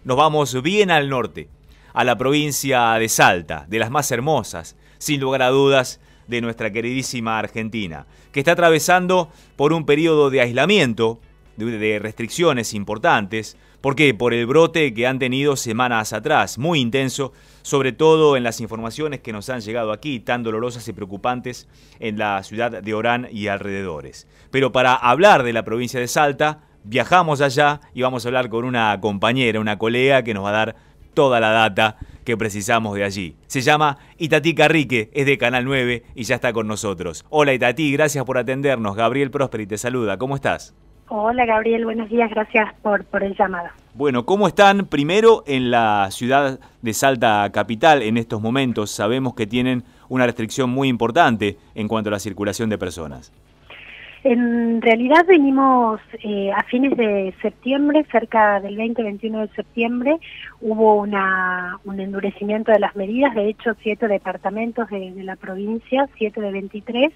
nos vamos bien al norte, a la provincia de Salta, de las más hermosas, sin lugar a dudas, de nuestra queridísima Argentina, que está atravesando por un periodo de aislamiento, de restricciones importantes. ¿Por qué? Por el brote que han tenido semanas atrás, muy intenso, sobre todo en las informaciones que nos han llegado aquí, tan dolorosas y preocupantes en la ciudad de Orán y alrededores. Pero para hablar de la provincia de Salta, viajamos allá y vamos a hablar con una compañera, una colega que nos va a dar toda la data que precisamos de allí. Se llama Itatí Carrique, es de Canal 9 y ya está con nosotros. Hola Itatí, gracias por atendernos. Gabriel Prosperi te saluda, ¿cómo estás? Hola Gabriel, buenos días, gracias por el llamado. Bueno, ¿cómo están primero en la ciudad de Salta capital en estos momentos? Sabemos que tienen una restricción muy importante en cuanto a la circulación de personas. En realidad venimos a fines de septiembre, cerca del 20-21 de septiembre, hubo un endurecimiento de las medidas. De hecho 7 departamentos de la provincia, 7 de 23,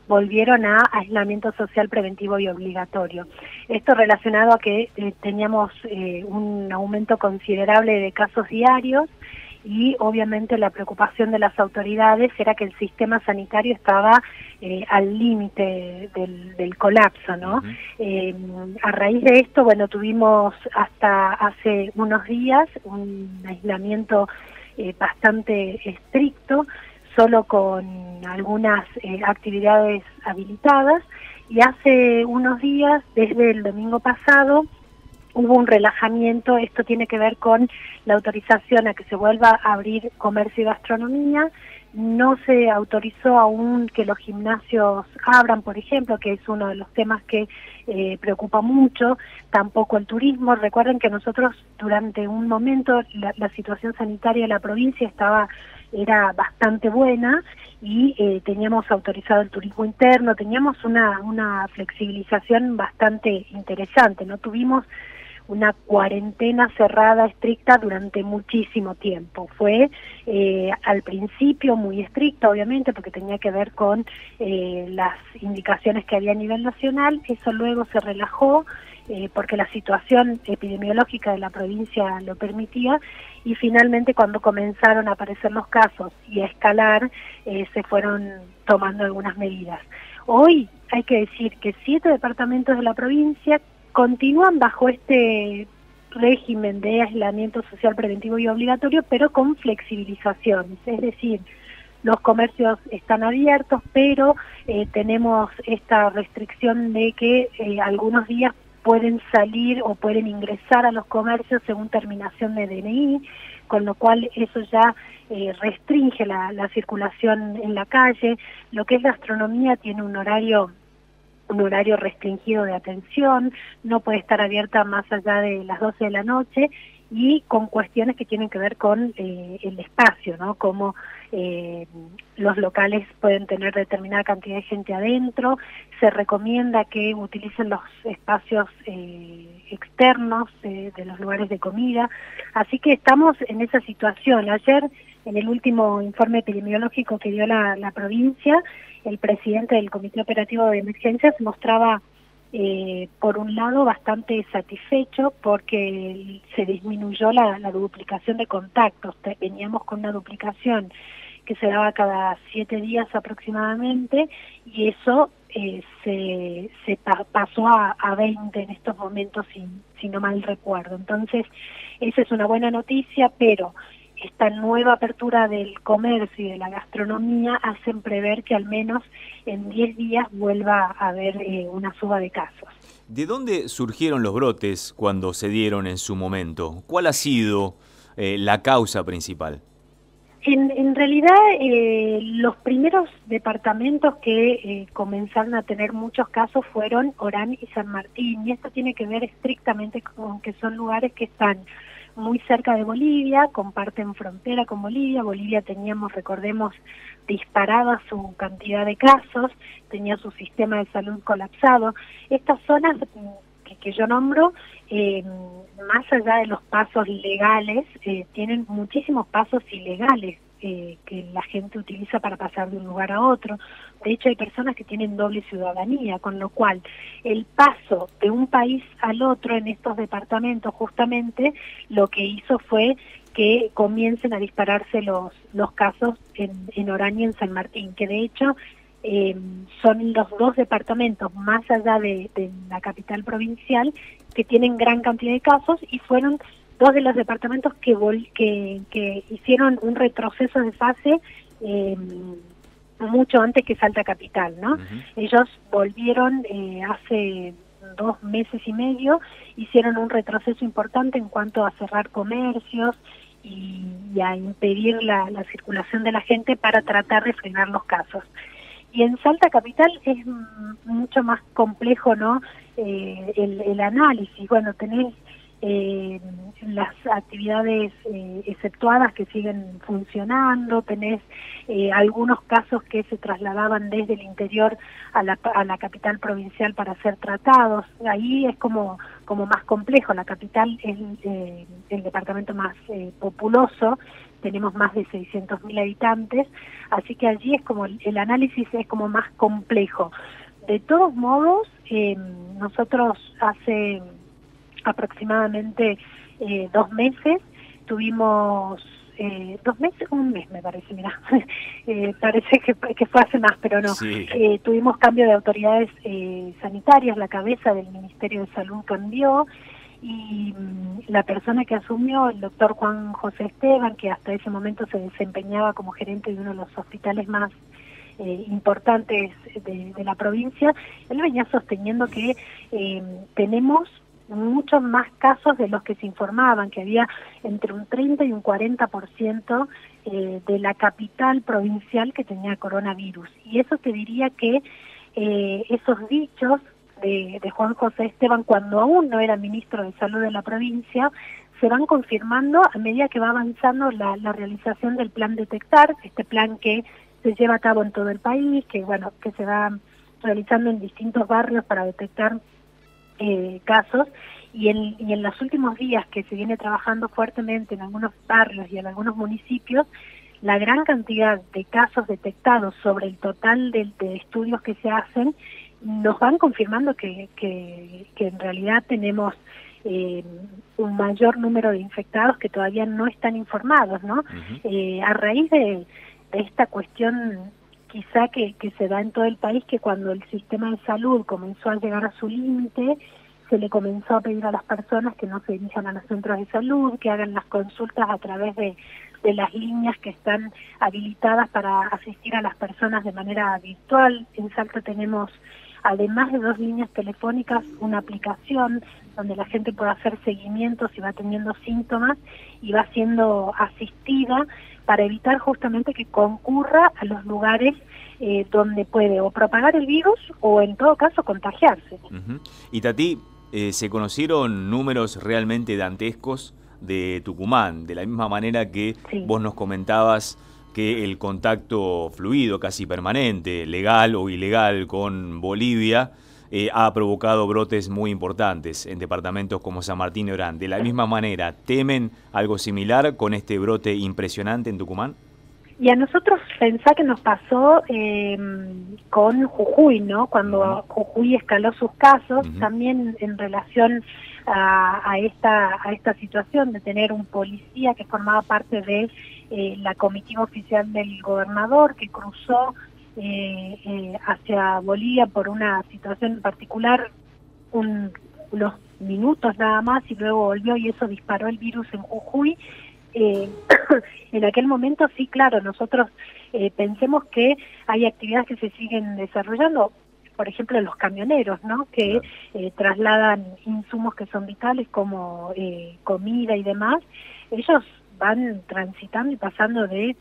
volvieron a aislamiento social preventivo y obligatorio. Esto relacionado a que teníamos un aumento considerable de casos diarios y obviamente la preocupación de las autoridades era que el sistema sanitario estaba al límite del colapso, ¿no? A raíz de esto, bueno, tuvimos hasta hace unos días un aislamiento bastante estricto, solo con algunas actividades habilitadas, y hace unos días, desde el domingo pasado, hubo un relajamiento. Esto tiene que ver con la autorización a que se vuelva a abrir comercio y gastronomía. No se autorizó aún que los gimnasios abran, por ejemplo, que es uno de los temas que preocupa mucho, tampoco el turismo. Recuerden que nosotros durante un momento la situación sanitaria de la provincia era bastante buena y teníamos autorizado el turismo interno, teníamos una flexibilización bastante interesante, no tuvimos una cuarentena cerrada, estricta durante muchísimo tiempo. Fue al principio muy estricta, obviamente, porque tenía que ver con las indicaciones que había a nivel nacional. Eso luego se relajó porque la situación epidemiológica de la provincia lo permitía, y finalmente cuando comenzaron a aparecer los casos y a escalar, se fueron tomando algunas medidas. Hoy hay que decir que 7 departamentos de la provincia continúan bajo este régimen de aislamiento social preventivo y obligatorio, pero con flexibilizaciones, es decir, los comercios están abiertos, pero tenemos esta restricción de que algunos días pueden salir o pueden ingresar a los comercios según terminación de DNI, con lo cual eso ya restringe la circulación en la calle. Lo que es gastronomía tiene un horario restringido de atención, no puede estar abierta más allá de las 12 de la noche, y con cuestiones que tienen que ver con el espacio, ¿no? Como los locales pueden tener determinada cantidad de gente adentro. Se recomienda que utilicen los espacios externos de los lugares de comida. Así que estamos en esa situación. Ayer, en el último informe epidemiológico que dio la provincia, el presidente del Comité Operativo de Emergencias mostraba, por un lado, bastante satisfecho porque se disminuyó la duplicación de contactos. Veníamos con una duplicación que se daba cada 7 días aproximadamente, y eso pasó a 20 en estos momentos, si no mal recuerdo. Entonces, esa es una buena noticia, pero esta nueva apertura del comercio y de la gastronomía hacen prever que al menos en 10 días vuelva a haber una suba de casos. ¿De dónde surgieron los brotes cuando se dieron en su momento? ¿Cuál ha sido la causa principal? En realidad, los primeros departamentos que comenzaron a tener muchos casos fueron Orán y San Martín, y esto tiene que ver estrictamente con que son lugares que están muy cerca de Bolivia, comparten frontera con Bolivia. Bolivia teníamos, recordemos, disparada su cantidad de casos, tenía su sistema de salud colapsado. Estas zonas que yo nombro, más allá de los pasos legales, tienen muchísimos pasos ilegales que la gente utiliza para pasar de un lugar a otro. De hecho, hay personas que tienen doble ciudadanía, con lo cual el paso de un país al otro en estos departamentos justamente lo que hizo fue que comiencen a dispararse los casos en Orán y en San Martín, que de hecho son los dos departamentos más allá de la capital provincial que tienen gran cantidad de casos, y fueron dos de los departamentos que hicieron un retroceso de fase mucho antes que Salta Capital, ¿no? Ellos volvieron hace 2 meses y medio, hicieron un retroceso importante en cuanto a cerrar comercios y a impedir la circulación de la gente para tratar de frenar los casos. Y en Salta Capital es mucho más complejo, ¿no? El análisis. Bueno, tenés las actividades exceptuadas que siguen funcionando, tenés algunos casos que se trasladaban desde el interior a la capital provincial para ser tratados. Ahí es como más complejo. La capital es el departamento más populoso, tenemos más de 600.000 habitantes, así que allí es como el análisis es como más complejo. De todos modos, nosotros hace aproximadamente 2 meses tuvimos 2 meses, un mes me parece, mira, parece que fue hace más, pero no. Sí. Tuvimos cambio de autoridades sanitarias, la cabeza del Ministerio de Salud cambió, y la persona que asumió, el doctor Juan José Esteban, que hasta ese momento se desempeñaba como gerente de uno de los hospitales más importantes de la provincia, él venía sosteniendo que tenemos muchos más casos de los que se informaban, que había entre un 30 y un 40% de la capital provincial que tenía coronavirus. Y eso te diría que esos dichos de Juan José Esteban, cuando aún no era ministro de Salud de la provincia, se van confirmando a medida que va avanzando la realización del plan Detectar, este plan que se lleva a cabo en todo el país, que bueno, que se va realizando en distintos barrios para detectar casos, y en los últimos días que se viene trabajando fuertemente en algunos barrios y en algunos municipios, la gran cantidad de casos detectados sobre el total de estudios que se hacen nos van confirmando que en realidad tenemos un mayor número de infectados que todavía no están informados, ¿no? A raíz de esta cuestión quizá que se da en todo el país, que cuando el sistema de salud comenzó a llegar a su límite, se le comenzó a pedir a las personas que no se dirijan a los centros de salud, que hagan las consultas a través de las líneas que están habilitadas para asistir a las personas de manera virtual. En Salta tenemos, además de 2 líneas telefónicas, una aplicación donde la gente puede hacer seguimiento si va teniendo síntomas y va siendo asistida para evitar justamente que concurra a los lugares donde puede o propagar el virus o en todo caso contagiarse. Y Tati, se conocieron números realmente dantescos de Tucumán, de la misma manera que sí. Vos nos comentabas que el contacto fluido, casi permanente, legal o ilegal con Bolivia, ha provocado brotes muy importantes en departamentos como San Martín y Orán. De la misma manera, ¿temen algo similar con este brote impresionante en Tucumán? Y a nosotros pensá que nos pasó con Jujuy, ¿no? Cuando Jujuy escaló sus casos, también en relación a esta situación de tener un policía que formaba parte de la comitiva oficial del gobernador, que cruzó hacia Bolivia por una situación en particular, unos minutos nada más, y luego volvió, y eso disparó el virus en Jujuy. En aquel momento sí, claro, nosotros pensemos que hay actividades que se siguen desarrollando, por ejemplo los camioneros, ¿no? Que trasladan insumos que son vitales como comida y demás. Ellos van transitando y pasando de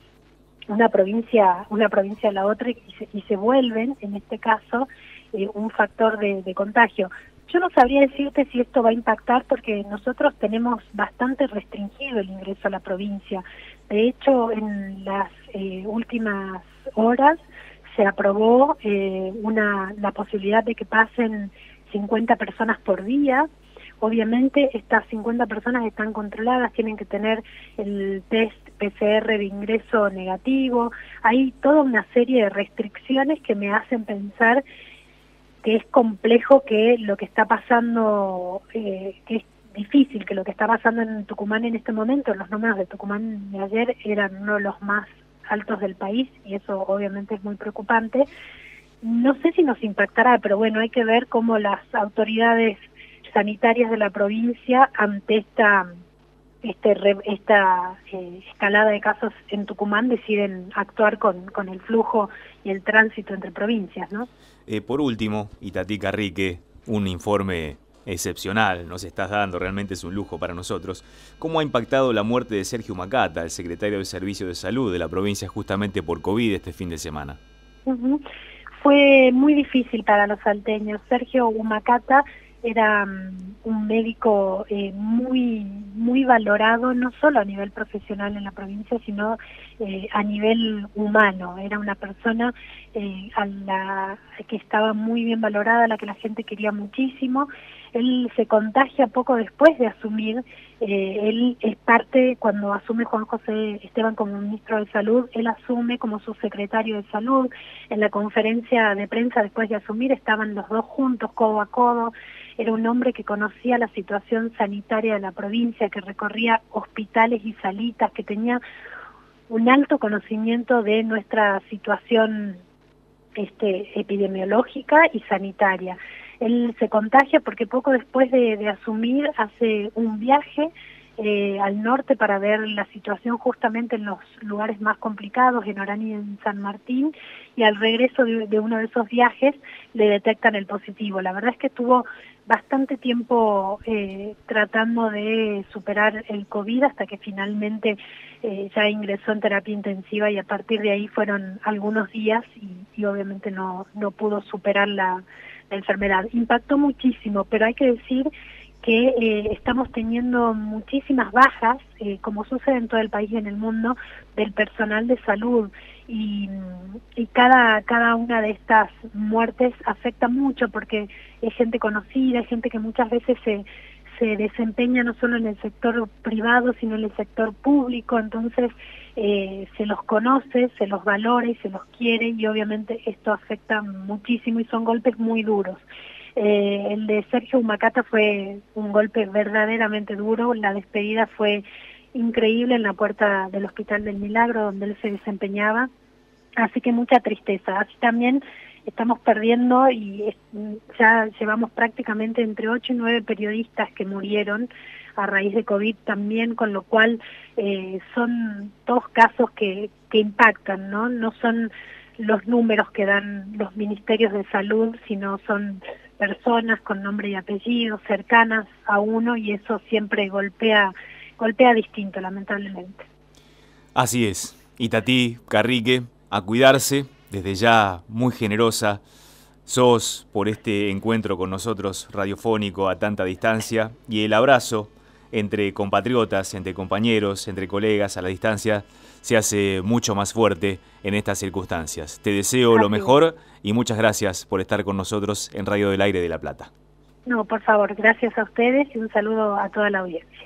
una provincia a la otra y se vuelven, en este caso, un factor de contagio. Yo no sabría decirte si esto va a impactar, porque nosotros tenemos bastante restringido el ingreso a la provincia. De hecho, en las últimas horas se aprobó la posibilidad de que pasen 50 personas por día, Obviamente estas 50 personas están controladas, tienen que tener el test PCR de ingreso negativo. Hay toda una serie de restricciones que me hacen pensar que es complejo, que lo que está pasando, que es difícil, que lo que está pasando en Tucumán en este momento, los números de Tucumán de ayer eran uno de los más altos del país, y eso obviamente es muy preocupante. No sé si nos impactará, pero bueno, hay que ver cómo las autoridades sanitarias de la provincia, ante esta escalada de casos en Tucumán, deciden actuar con el flujo y el tránsito entre provincias, ¿no? Por último, Itatí Carrique, un informe excepcional nos estás dando, realmente es un lujo para nosotros. ¿Cómo ha impactado la muerte de Sergio Humacata, el secretario del Servicio de Salud de la provincia, justamente por COVID este fin de semana? Fue muy difícil para los salteños. Sergio Humacata era un médico muy valorado, no solo a nivel profesional en la provincia, sino a nivel humano. Era una persona que estaba muy bien valorada, a la que la gente quería muchísimo. Él se contagia poco después de asumir. Él es parte, cuando asume Juan José Esteban como ministro de Salud, él asume como subsecretario de Salud. En la conferencia de prensa después de asumir estaban los dos juntos, codo a codo. Era un hombre que conocía la situación sanitaria de la provincia, que recorría hospitales y salitas, que tenía un alto conocimiento de nuestra situación epidemiológica y sanitaria. Él se contagia porque poco después de asumir hace un viaje al norte para ver la situación justamente en los lugares más complicados, en Orán y en San Martín, y al regreso de uno de esos viajes le detectan el positivo. La verdad es que estuvo bastante tiempo tratando de superar el COVID, hasta que finalmente ya ingresó en terapia intensiva, y a partir de ahí fueron algunos días y obviamente no pudo superar la enfermedad. Impactó muchísimo, pero hay que decir que estamos teniendo muchísimas bajas, como sucede en todo el país y en el mundo, del personal de salud, y cada una de estas muertes afecta mucho, porque es gente conocida, es gente que muchas veces se desempeña no solo en el sector privado, sino en el sector público. Entonces se los conoce, se los valora y se los quiere, y obviamente esto afecta muchísimo y son golpes muy duros. El de Sergio Humacata fue un golpe verdaderamente duro. La despedida fue increíble en la puerta del Hospital del Milagro, donde él se desempeñaba, así que mucha tristeza. Así también estamos perdiendo, y ya llevamos prácticamente entre 8 y 9 periodistas que murieron a raíz de COVID también, con lo cual son dos casos que impactan, ¿no? No son los números que dan los ministerios de salud, sino son personas con nombre y apellido, cercanas a uno, y eso siempre golpea distinto, lamentablemente. Así es. Itatí Carrique, a cuidarse, desde ya muy generosa sos por este encuentro con nosotros radiofónico a tanta distancia, y el abrazo entre compatriotas, entre compañeros, entre colegas a la distancia se hace mucho más fuerte en estas circunstancias. Te deseo lo mejor y muchas gracias por estar con nosotros en Radio del Aire de La Plata. No, por favor, gracias a ustedes y un saludo a toda la audiencia.